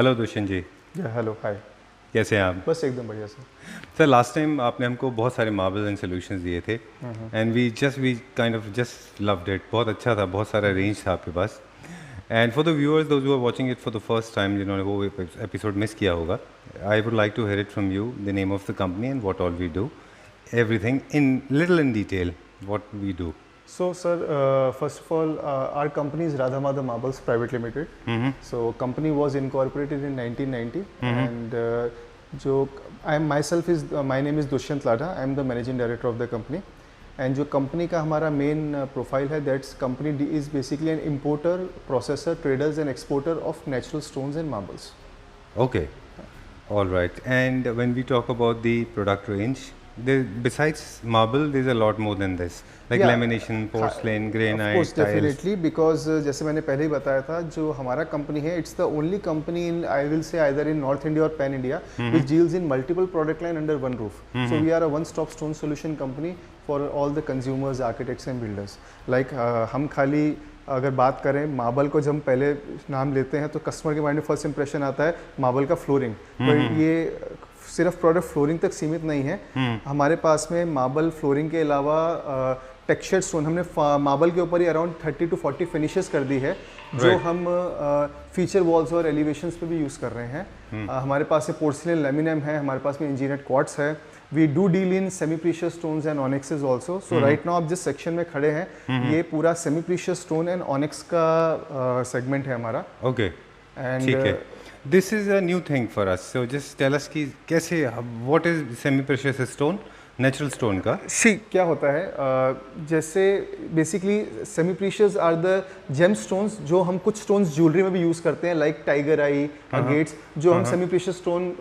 Hello Dushyant ji. Hello hi. कैसे हैं आप? बस एकदम बढ़िया सर। सर लास्ट टाइम आपने हमको बहुत सारे मार्बल्स एंड सॉल्यूशंस दिए थे and we kind of just loved it. बहुत अच्छा था, बहुत सारा रेंज था आपके पास। And for the viewers those who are watching it for the first time, जिन्होंने वो एपिसोड मिस किया होगा, I would like to hear it from you, the name of the company and what all we do, everything in little in detail what we do. So sir, first of all, our company is Radha Madhav Marbles Private Limited. So company was incorporated in 1990, and जो I am myself is my name is Dushyant Ladha. I am the managing director of the company. And जो company का हमारा main profile है, that's company is basically an importer, processor, traders and exporter of natural stones and marbles. Okay, all right. And when we talk about the product range, besides marble, there's a lot more than this, like lamination, porcelain, granite, of course, tiles. definitely, because जैसे मैंने पहले ही बताया था, जो हमारा company है, it's the only company in, I will say, either in North India or Pan India, which deals in multiple product line under one roof. So we are a one-stop stone solution company for all the consumers, architects and builders. Like हम खाली अगर बात करें marble को, जब हम पहले नाम लेते हैं तो कस्टमर के माइंड में फर्स्ट इंप्रेशन आता है मार्बल का फ्लोरिंग। तो ये सिर्फ प्रोडक्ट फ्लोरिंग तक सीमित नहीं है। हमारे पास में मार्बल फ्लोरिंग के अलावा टेक्सचर्ड स्टोन, हमने मार्बल के ऊपर ही अराउंड 30 to 40 फिनिशेस कर दी है, जो हम फीचर वॉल्स और एलिवेशंस पे भी यूज़ कर रहे हैं। हमारे पास में पोर्सिलेन लेमिनेम है, हमारे पास में इंजीनियर्ड क्वार्ट्स है। We do deal in semi precious stones and onyxes also. So right now आप जिस सेक्शन में खड़े हैं, ये पूरा semi precious stone and onyx का सेगमेंट है हमारा। ओके, ठीक है। This is a new thing for us, so just tell us कि कैसे, what is semi precious stone, natural stone का। सी क्या होता है, जैसे basically semi precious are the GeM stones, जो हम कुछ स्टोन्स ज्वेलरी में भी यूज़ करते हैं, लाइक टाइगर आई, अगेट्स, जो हम सेमी प्रीशियस स्टोन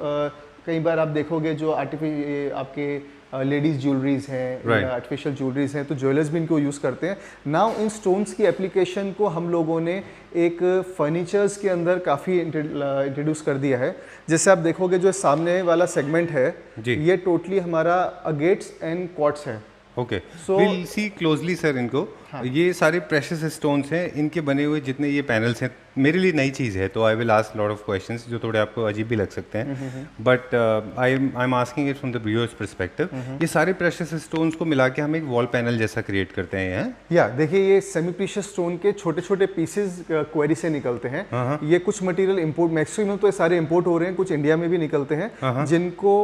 कई बार आप देखोगे जो आपके लेडीज ज्वेलरीज हैं, आर्टिफिशियल ज्वेलरीज हैं, तो ज्वेलर्स भी इनको यूज़ करते हैं। नाउ इन स्टोन्स की एप्लीकेशन को हम लोगों ने एक फर्नीचर्स के अंदर काफ़ी इंट्रोड्यूस कर दिया है। जैसे आप देखोगे जो सामने वाला सेगमेंट है, ये टोटली हमारा अगेट्स एंड क्वार्ट्स है। Okay, will see closely sir इनको। ये सारे प्रेशियस स्टोन्स हैं, इनके बने हुए जितने ये पैनल्स हैं, मेरे लिए नई चीज़ है, तो I will ask lot of questions जो थोड़े आपको अजीब भी लग सकते हैं, but I am asking it from the viewers perspective. ये सारे प्रेशियस स्टोन्स को मिला के हम एक वॉल पैनल जैसा क्रिएट करते हैं। या देखिए, ये सेमी प्रीशियस स्टोन के छोटे छोटे पीसेज क्वेरी से निकलते हैं। ये कुछ मटेरियल इंपोर्ट, मैक्सिमम तो ये सारे इंपोर्ट हो रहे हैं, कुछ इंडिया में भी निकलते हैं, जिनको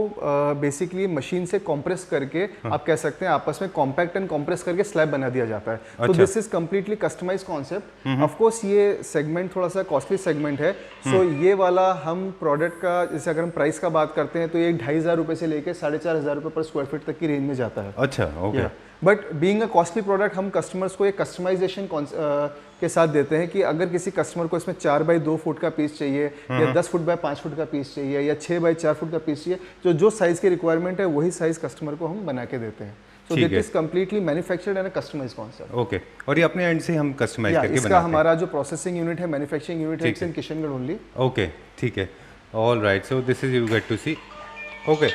बेसिकली मशीन से कॉम्प्रेस करके आप कह सकते हैं आपस में कॉम्पैक्ट एंड कॉम्प्रेस करके स्लैब बना दिया जाता है। तो this is completely customize concept. Of course ये सेगमेंट थोड़ा सा कॉस्टली सेगमेंट है। सो ये वाला हम प्रोडक्ट का, जैसे अगर हम प्राइस का बात करते हैं, तो ये 2,500 रुपए से लेकर 4,500 रुपए पर स्क्वायर फीट तक की रेंज में जाता है। अच्छा, okay. But being a costly product, हम कस्टमर्स को एक कस्टमाइजेशन के साथ देते हैं कि अगर किसी कस्टमर को इसमें 4 बाई 2 फुट का पीस चाहिए, या 10 फुट बाय 5 फुट का पीस चाहिए, या 6 बाई 4 फुट का पीस चाहिए, जो साइज की रिक्वायरमेंट है वही साइज कस्टमर को हम बना के देते हैं। So it is completely manufactured and a customized concept. Okay. और ये अपने एंड से हम कस्टमाइज करके बनाते हैं। इसका हमारा जो प्रोसेसिंग यूनिट है, मैन्युफैक्चरिंग यूनिट है, it's in Kishangarh only. Okay, ठीक है। All right, so this is you get to see. Okay,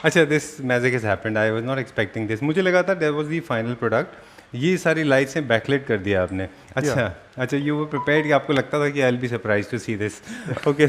अच्छा, this magic has happened, I was not expecting this. मुझे लगा था that was the final product. ये सारी लाइट्स हैं बैकलाइट कर दिया आपने। अच्छा, अच्छा, यू वर प्रिपेयर्ड कि आपको लगता था कि I will be surprised to see this. Okay,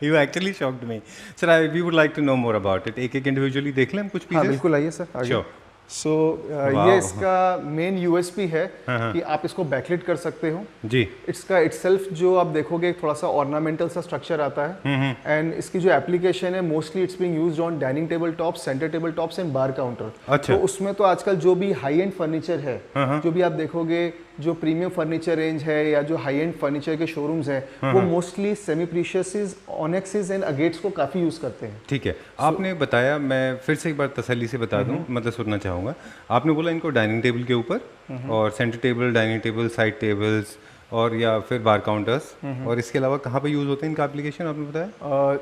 you actually shocked me. Sir, I we would like to know more about it. एक एक इंडिविजुअली देख लें हम कुछ पीसेस। बिल्कुल, आइए सर। श्योर। सो ये इसका मेन यूएसपी है कि आप इसको बैकलिट कर सकते हो जी। इसका इटसेल्फ जो आप देखोगे थोड़ा सा ऑर्नामेंटल सा स्ट्रक्चर आता है, एंड इसकी जो एप्लीकेशन है mostly it's being used on dining table top, centre table tops and bar counter. अच्छा। तो उसमें तो आजकल जो भी हाई एंड फर्नीचर है, जो भी आप देखोगे, जो प्रीमियम फर्नीचर रेंज है या जो हाई एंड फर्नीचर के शोरूम्स हैं, वो मोस्टली सेमी प्रीशियस, ऑनिक्सेस एंड अगेट्स को काफ़ी यूज़ करते हैं। ठीक है, आपने बताया, मैं फिर से एक बार तसल्ली से बता दूं, मतलब सुनना चाहूँगा। आपने बोला इनको डाइनिंग टेबल के ऊपर और centre table, dining table, side tables और या फिर बार काउंटर्स, और इसके अलावा कहाँ पे यूज़ होते हैं इनका एप्लीकेशन आपने बताया?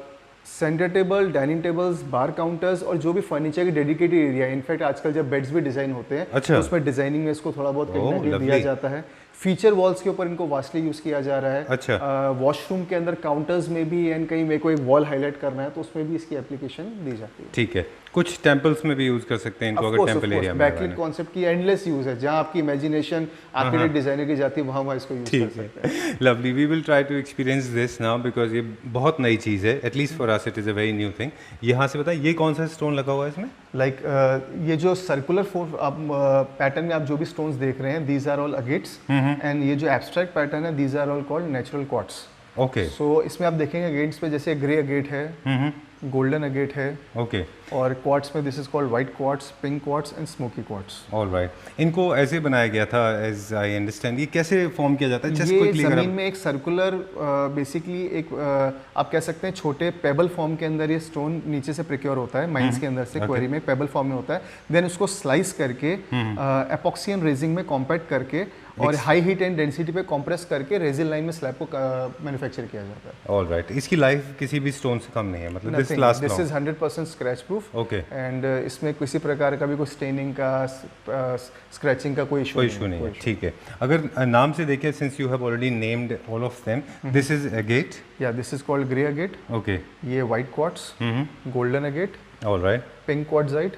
सेंटर टेबल, डाइनिंग टेबल्स, बार काउंटर्स और जो भी फर्नीचर की डेडिकेटेड एरिया है। इनफैक्ट आजकल जब बेड्स भी डिज़ाइन होते हैं, अच्छा, तो उसमें डिजाइनिंग में इसको थोड़ा बहुत दिया जाता है। फीचर वॉल्स के ऊपर इनको वास्टली यूज़ किया जा रहा है। अच्छा। वॉशरूम के अंदर काउंटर्स में भी एंड कहीं मेरे को एक वॉल हाईलाइट करना है तो उसमें भी इसकी एप्लीकेशन दी जाती है। ठीक है, कुछ टेम्पल्स में भी यूज़ कर सकते हैं इनको, अगर टेम्पल एरिया में बैकलिट कॉन्सेप्ट की एंडलेस यूज़ है, जहाँ आपकी इमेजिनेशन आर्किटेक्ट डिजाइनर की जाती है वहाँ इसको यूज़ कर सकते हैं। Lovely, we will try to experience this now because ये बहुत नई चीज़ है, at least for us it is a very new thing. यहाँ से बताइए, ये कौन सा स्टोन लगा हुआ है इसमें? लाइक ये जो सर्कुलर आप पैटर्न में आप जो भी स्टोन्स देख रहे हैं, these are all agates, and ये जो एब्स्ट्रैक्ट पैटर्न है, these are all called natural quartz. Okay. So इसमें आप देखेंगे अगेट्स पे जैसे ग्रे अगेट है, गोल्डन अगेट है, ओके, और क्वार्ट्स में this is called white quartz, pink quartz and smoky quartz. Alright, इनको ऐसे बनाया गया था एज आई अंडरस्टैंड। ये कैसे फॉर्म किया जाता है? जस्ट ये क्विकली जमीन में एक सर्कुलर बेसिकली एक आप कह सकते हैं छोटे पेबल फॉर्म के अंदर ये स्टोन नीचे से प्रिक्योर होता है, माइंस के अंदर से क्वेरी में पेबल फॉर्म में होता है, देन उसको स्लाइस करके एपॉक्सियन रेजिंग में कॉम्पैक्ट करके और हाई हीट एंड डेंसिटी पे कंप्रेस करके रेजिन लाइन में स्लैब को मैन्युफैक्चर किया जाता है। ऑलराइट, इसकी लाइफ किसी भी स्टोन से कम नहीं है, मतलब this last this is 100% scratch proof. Okay, and इसमें किसी प्रकार का भी कोई स्टेनिंग का स्क्रैचिंग का कोई इशू नहीं है। ठीक है, अगर नाम से देखें, since you have already named all of them, this is agate, या this is called grey agate, okay, ये white quartz, golden agate, alright, pink quartzite,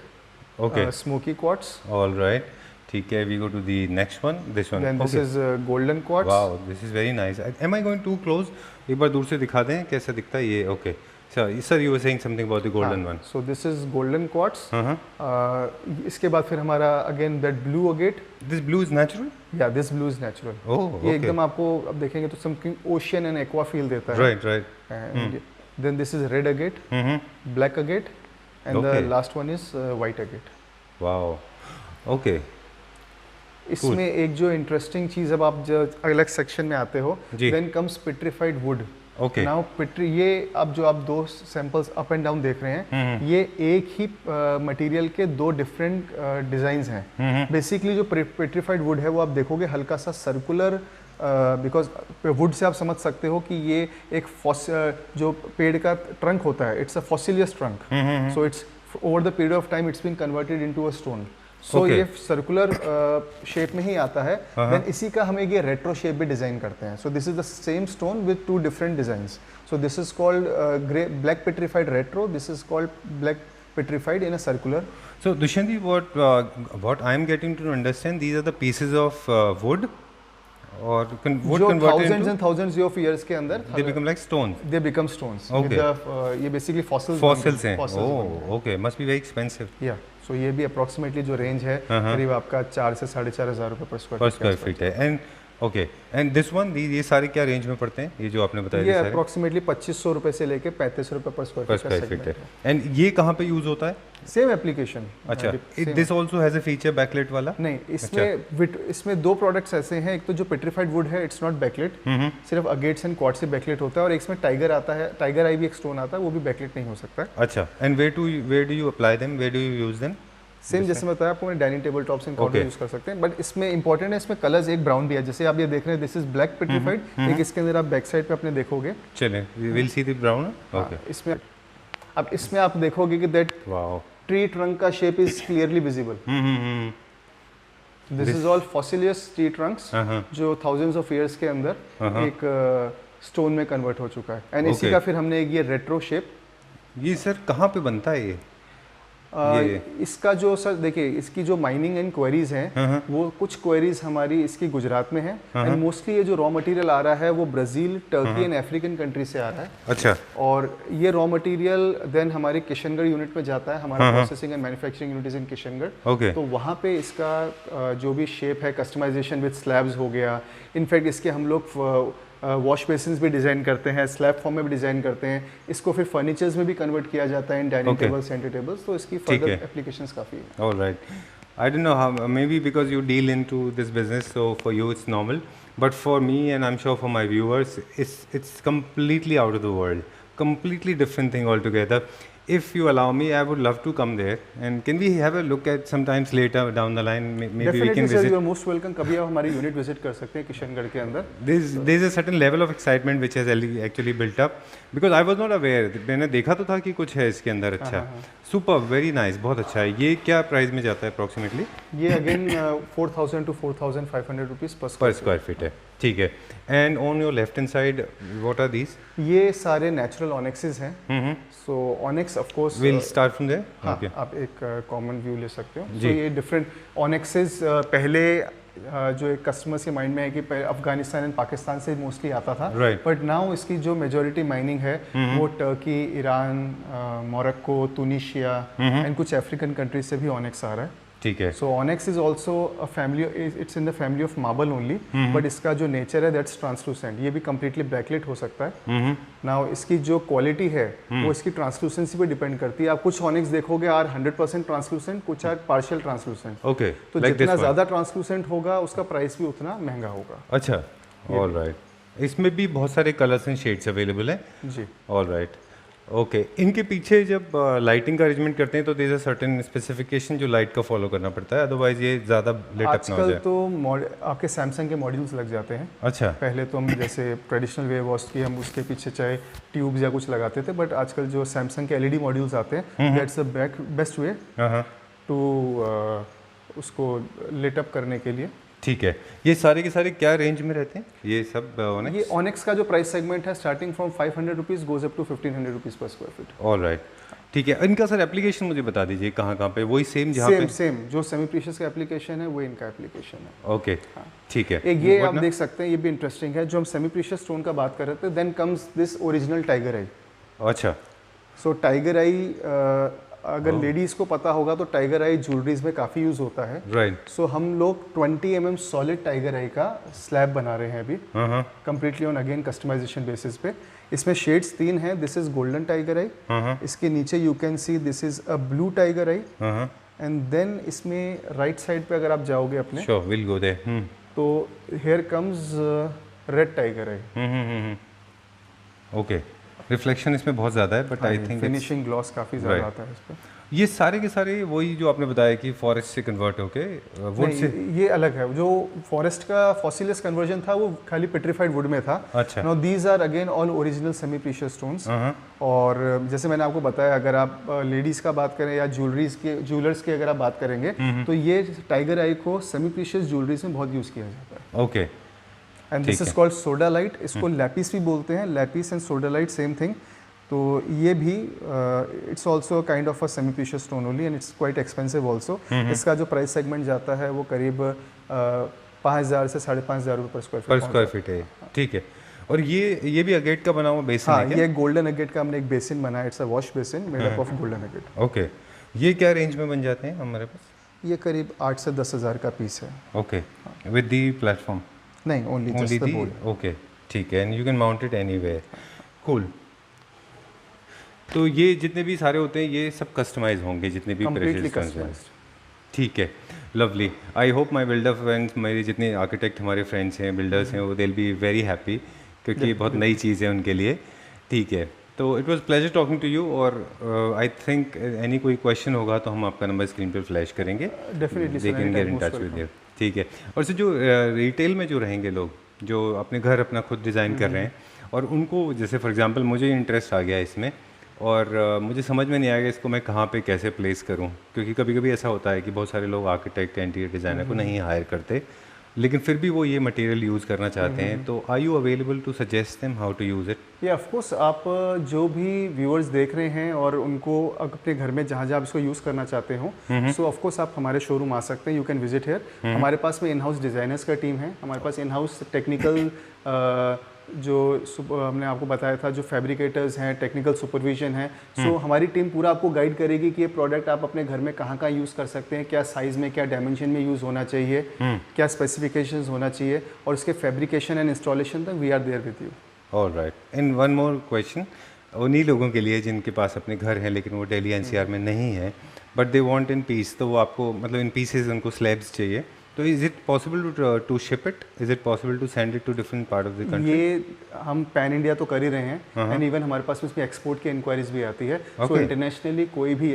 okay, smoky quartz, alright. ठीक है, we go to the next one, this one, then this is golden quartz. Wow, this is very nice. Am I going to close? एक बार दूर से दिखा दें कैसा दिखता है ये। Okay sir, you were saying something about the golden one. So this is golden quartz. इसके बाद फिर हमारा again that blue agate. This blue is natural? या this blue is natural. Oh, ये एकदम आपको अब देखेंगे तो something ocean and aqua feel देता है। Right right. Then this is red agate, black agate, and the last one is white agate. Wow, okay. इसमें एक जो इंटरेस्टिंग चीज, अब आप जो अलग सेक्शन में आते हो, then comes petrified wood. Okay, now ये अब जो आप दो सैंपल्स अप एंड डाउन देख रहे हैं, ये एक ही मटेरियल के दो डिफरेंट डिजाइंस हैं। बेसिकली जो पेट्रिफाइड वुड है वो आप देखोगे हल्का सा सर्कुलर, बिकॉज वुड से आप समझ सकते हो कि ये एक जो पेड़ का ट्रंक होता है, it's a fossilious trunk, so it's over the period of time it's been converted into a stone. So ये सर्कुलर शेप में ही आता है। देन इसी का हम एक ये रेट्रो शेप भी डिजाइन करते हैं। सो this is the same stone with two different designs. So this is called black petrified retro, this is called black petrified in a circular. So Dushyant, what I am getting to understand, these are the pieces of wood or wood जो converted thousands into, and thousands of years के अंदर they become like stones. they become stones. Okay. With the, ये basically fossils हैं। Oh, okay, must be very expensive. Yeah. So ये भी approximately जो range है करीब आपका 4 से 4,500 रुपए पर स्क्वायर फीट है। And okay, and this one, ये सारे क्या रेंज में पड़ते हैं, ये जो आपने बताया? ये अप्रोक्सीमेटली 2500 रुपए से लेके 3500 रुपए पर स्क्वायर फीट है। एंड ये कहाँ पे यूज होता है? Same application. अच्छा, this also has a feature backlight वाला? नहीं, इसमें दो प्रोडक्ट्स ऐसे हैं, एक तो जो पेट्रिफाइड वुड है, इट्स नॉट बैकलाइट, सिर्फ अगेट्स एंड क्वार्ट्ज से बैकलाइट होता है, और एक इसमें टाइगर आता है, टाइगर आई भी एक स्टोन आता है, वो भी बैकलाइट नहीं हो सकता है। अच्छा, and where do you apply them, where do you use them? Same जैसे मैं बताया आपको, dining table tops and counter use कर सकते हैं, बट इसमें इंपॉर्टेंट है, इसमें कलर्स एक ब्राउन भी है, जैसे आप ये देख रहे हैं, दिस इज ब्लैक पेट्रिफाइड, एक इसके अंदर आप बैक साइड पे अपने देखोगे, चलें we will see the brown. Okay, इसमें अब इसमें आप देखोगे कि दैट वाओ, ट्री ट्रंक का shape is clearly visible. This is all fossilious tree trunks जो थाउजेंड्स ऑफ ईयर्स के अंदर एक स्टोन में कन्वर्ट हो चुका है, एंड इसी का फिर हमने एक ये रेट्रो शेप। ये सर कहाँ पे बनता है ये? इसका जो सर देखिए, इसकी जो माइनिंग एंड क्वेरीज हैं, वो कुछ क्वेरीज हमारी इसकी गुजरात में है, एंड मोस्टली ये जो रॉ मटेरियल आ रहा है वो Brazil, Turkey and African country से आ रहा है। अच्छा, और ये रॉ मटेरियल देन हमारे किशनगढ़ यूनिट में जाता है, हमारा processing and manufacturing unit is in Kishangarh. Okay, तो वहाँ पे इसका जो भी शेप है, कस्टमाइजेशन विद स्लैब्स हो गया, इनफैक्ट इसके हम लोग वॉश बेसिन्स भी डिज़ाइन करते हैं, स्लैब फॉर्म में भी डिज़ाइन करते हैं, इसको फिर फर्नीचर्स में भी कन्वर्ट किया जाता है इन डाइनिंग टेबल्स, सेंटर टेबल्स, तो इसकी फर्दर एप्लीकेशंस काफ़ी है। Alright, I don't know how, may be because you deal into this business, so for you it's normal, but for me and I am sure for my viewers it's completely out of the world, completely different thing altogether. If you allow me, I would love to come there, and can we have a look at sometimes later down the line? Maybe Definitely, we can sir, visit. you are most welcome. कभी आप हमारी unit visit कर सकते हैं किशनगढ़ के अंदर। There's a certain level of excitement which has actually built up because I was not aware. मैंने देखा तो था कि कुछ है इसके अंदर अच्छा, सुपर, वेरी नाइस, बहुत अच्छा है। ये क्या प्राइस में जाता है अप्रॉक्सीमेटली? ये अगेन 4,000 to 4,500 रुपीज़ पर पर स्क्वायर फीट है, ठीक है। And on your left hand side what are these? ये सारे नेचुरल ऑनेक्सेस हैं। So onyx of course will start from there. हाँ, आप एक कॉमन व्यू ले सकते हो। जी। सो ये डिफरेंट ऑनेक्सेस पहले जो एक कस्टमर्स के माइंड में है कि अफगानिस्तान एंड पाकिस्तान से मोस्टली आता था, Right. बट नाउ इसकी जो मेजोरिटी माइनिंग है वो Turkey, Iran, Morocco, Tunisia and कुछ अफ्रीकन कंट्रीज से भी ऑनेक्स आ रहा है। ठीक है। So onyx is also a family, it's in the family of marble only, but इसका जो नेचर है दैट्स ट्रांसलूसेंट। ये भी कम्प्लीटली बैकलिट हो सकता है। नाउ इसकी जो क्वालिटी है वो इसकी ट्रांसलूसेंसी पे डिपेंड करती है। आप कुछ ऑनेक्स देखोगे आर 100% ट्रांसलूसेंट, कुछ आर पार्शियल ट्रांसलूसेंट। ओके, तो जितना ज़्यादा ट्रांसलूसेंट होगा उसका प्राइस भी उतना महंगा होगा। अच्छा, ऑल राइट। इसमें भी बहुत सारे कलर्स एंड शेड्स अवेलेबल हैं। जी, ऑल राइट, ओके। इनके पीछे जब लाइटिंग का अरेंजमेंट करते हैं तो there is a certain specification जो लाइट का फॉलो करना पड़ता है, अदरवाइज ये ज़्यादा लेट अप ना हो आजकल जाए। तो आपके सैमसंग के मॉड्यूल्स लग जाते हैं। अच्छा, पहले तो हम जैसे ट्रेडिशनल वे वॉश की हम उसके पीछे चाहे ट्यूब्स या कुछ लगाते थे, बट आजकल जो सैमसंग के एलईडी मॉड्यूल्स आते हैं दैट्स द बेस्ट वे हाँ, टू उसको लिट अप करने के लिए। ठीक है। ये सारे के सारे क्या रेंज में रहते हैं ये सब ऑनेक्स? ये ऑनेक्स का जो प्राइस सेगमेंट है starting from 500 rupees goes up to 1500 rupees per square feet. All right, ठीक है। इनका सर एप्लीकेशन मुझे बता दीजिए कहाँ कहाँ पे? वही सेम जहाँ पे? सेम जो सेमी प्रीशियस का एप्लीकेशन है वो इनका एप्लीकेशन है। ओके, ठीक है। एक ये आप देख सकते हैं, ये भी इंटरेस्टिंग है। जो हम सेमी प्रीशियस स्टोन का बात कर रहे थे, then comes this original tiger eye. अच्छा, सो टाइगर आई अगर लेडीज़ को पता होगा तो टाइगर आई ज्वेलरीज में काफ़ी यूज़ होता है। राइट। सो हम लोग 20 mm सॉलिड टाइगर आई का स्लैब बना रहे हैं अभी, हाँ, completely on again customization basis पे। इसमें शेड्स 3 हैं। This is golden tiger eye, हाँ, इसके नीचे you can see this is a blue tiger eye, हाँ, एंड देन इसमें राइट साइड पे अगर आप जाओगे अपने श्योर, विल गो देयर। तो here comes red tiger eye. Okay, reflection इसमें बहुत ज़्यादा है, but I think finishing gloss काफ़ी ज़्यादा Right. आता है इस पे। ये सारे के सारे वही जो आपने बताया कि फॉरेस्ट से कन्वर्ट होके वुड से। नहीं, ये अलग है। जो फॉरेस्ट का फॉसिलियस कन्वर्जन था वो खाली पेट्रीफाइड वुड में था। अच्छा। Now these are again all original semi precious stones. हाँ, और जैसे मैंने आपको बताया, अगर आप लेडीज़ का बात करें या ज्वेलर्स की अगर आप बात करेंगे तो ये टाइगर आई को सेमी प्रीशियस ज्वेलरीज में बहुत यूज़ किया जाता है। Okay, and this is called soda light. इसको लैपिस भी बोलते हैं। Lapis and soda light same thing. तो ये भी it's also kind of a semi precious stone only, and it's quite expensive also. इसका जो प्राइस सेगमेंट जाता है वो करीब 5,000 से 5,500 रुपये पर स्क्वायर फीट है, ठीक है। और ये भी अगेट का बना हुआ बेसिन हाँ, है क्या? ये गोल्डन अगेट का हमने एक बेसिन बनाया। It's a wash basin made up of golden agate. Okay, ये क्या रेंज में बन जाते हैं हमारे पास? ये करीब 8 से 10,000 का पीस है। Okay, with the platform? नहीं, only just the board. Okay, ठीक है। And you can mount it anywhere. Cool. तो ये जितने भी सारे होते हैं ये सब कस्टमाइज होंगे जितने भी कंप्लीटली प्रेशर्स हैं? कस्टमाइज्ड। ठीक है, lovely. I hope my builder friends, मेरे जितने आर्किटेक्ट हमारे फ्रेंड्स हैं, बिल्डर्स हैं, वो दिल बी वेरी हैप्पी, क्योंकि ये बहुत नई चीज़ है उनके लिए। ठीक है, तो it was pleasure talking to you. और आई थिंक एनी कोई क्वेश्चन होगा तो हम आपका नंबर स्क्रीन पर फ्लैश करेंगे, definitely they can get in touch with you. ठीक है। और सर जो रिटेल में जो रहेंगे लोग जो अपने घर अपना खुद डिज़ाइन कर रहे हैं, और उनको जैसे फॉर एग्जांपल मुझे इंटरेस्ट आ गया इसमें, और मुझे समझ में नहीं आएगा इसको मैं कहाँ पे कैसे प्लेस करूँ, क्योंकि कभी कभी ऐसा होता है कि बहुत सारे लोग आर्किटेक्ट इंटीरियर डिज़ाइनर को नहीं हायर करते, लेकिन फिर भी वो ये मटेरियल यूज़ करना चाहते हैं। तो are you available to suggest them how to use it? ये ऑफ कोर्स आप जो भी व्यूअर्स देख रहे हैं और उनको अपने घर में जहाँ जहाँ आप इसको यूज़ करना चाहते हो, सो ऑफ कोर्स आप हमारे शोरूम आ सकते हैं। You can visit hair. हमारे पास में इन हाउस डिज़ाइनर्स का टीम है, हमारे पास इन हाउस टेक्निकल जो हमने आपको बताया था, जो फैब्रिकेटर्स हैं, टेक्निकल सुपरविजन है। सो हमारी टीम पूरा आपको गाइड करेगी कि ये प्रोडक्ट आप अपने घर में कहाँ कहाँ यूज़ कर सकते हैं, क्या साइज़ में, क्या डायमेंशन में यूज़ होना चाहिए, क्या स्पेसिफिकेशंस होना चाहिए, और उसके फैब्रिकेशन एंड इंस्टॉलेशन तक we are there with you. All right. In one more question, उन्हीं लोगों के लिए जिनके पास अपने घर हैं लेकिन वो दिल्ली एनसीआर में नहीं है, but they want in peace, तो वो आपको मतलब इन पीसेस उनको स्लैब्स चाहिए, तो is it possible to ship it? Is it possible to send it to different part of the country? ये हम पैन इंडिया तो कर ही रहे हैं, एंड इवन हमारे पास इसमें एक्सपोर्ट की इंक्वायरीज भी आती है। सो इंटरनेशनली कोई भी,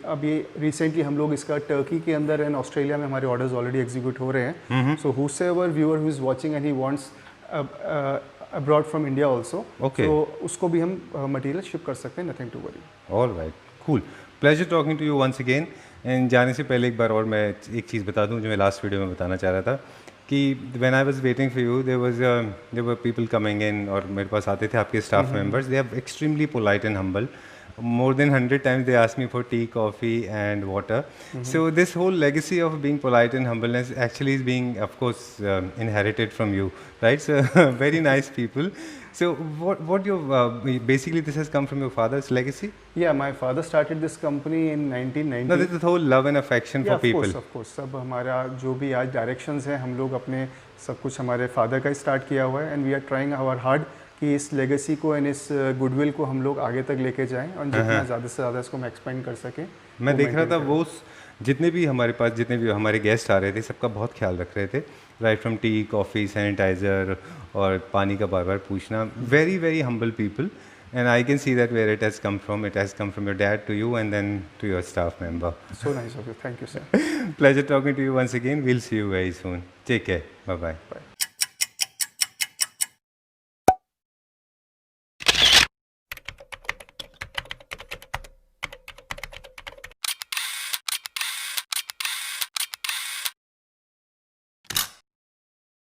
अभी रिसेंटली हम लोग इसका टर्की के अंदर एंड ऑस्ट्रेलिया में हमारे ऑर्डर्स ऑलरेडी एग्जीक्यूट हो रहे हैं। So whosoever viewer who is watching and he wants abroad from India also, तो उसको भी हम मटेरियल शिप कर सकते हैं, nothing to worry. All right, cool. Pleasure talking to you once again. And जाने से पहले एक बार और मैं एक चीज़ बता दूं जो मैं लास्ट वीडियो में बताना चाह रहा था कि when I was waiting for you there were people coming in, और मेरे पास आते थे आपके staff members. They are extremely polite and humble. More than 100 times they asked me for tea, coffee and water. So this whole legacy of being polite and humbleness actually is being, of course, inherited from you, right? So very nice people. So what you basically this has come from your father's legacy? Yeah, my father started this company in No, 1990. this is the whole love and affection Yeah, for people. of course. सब हमारा जो भी आज directions हैं हम लोग अपने सब कुछ हमारे फादर का स्टार्ट किया हुआ है, and we are trying our hard कि इस लेगेसी को एंड इस गुडविल को हम लोग आगे तक लेके जाएं और जितना ज़्यादा से ज़्यादा इसको हम एक्सपेंड कर सकें। मैं देख रहा था वो जितने भी हमारे पास जितने भी हमारे गेस्ट आ रहे थे सबका बहुत ख्याल रख रहे थे, right from tea, coffee, sanitiser और पानी का बार बार पूछना. Very very humble people. And I can see that where it has come from. It has come from your dad to you and then to your staff member. So nice of you. Thank you, sir. Pleasure talking to you once again. We'll see you very soon. Take care. Bye-bye. Bye.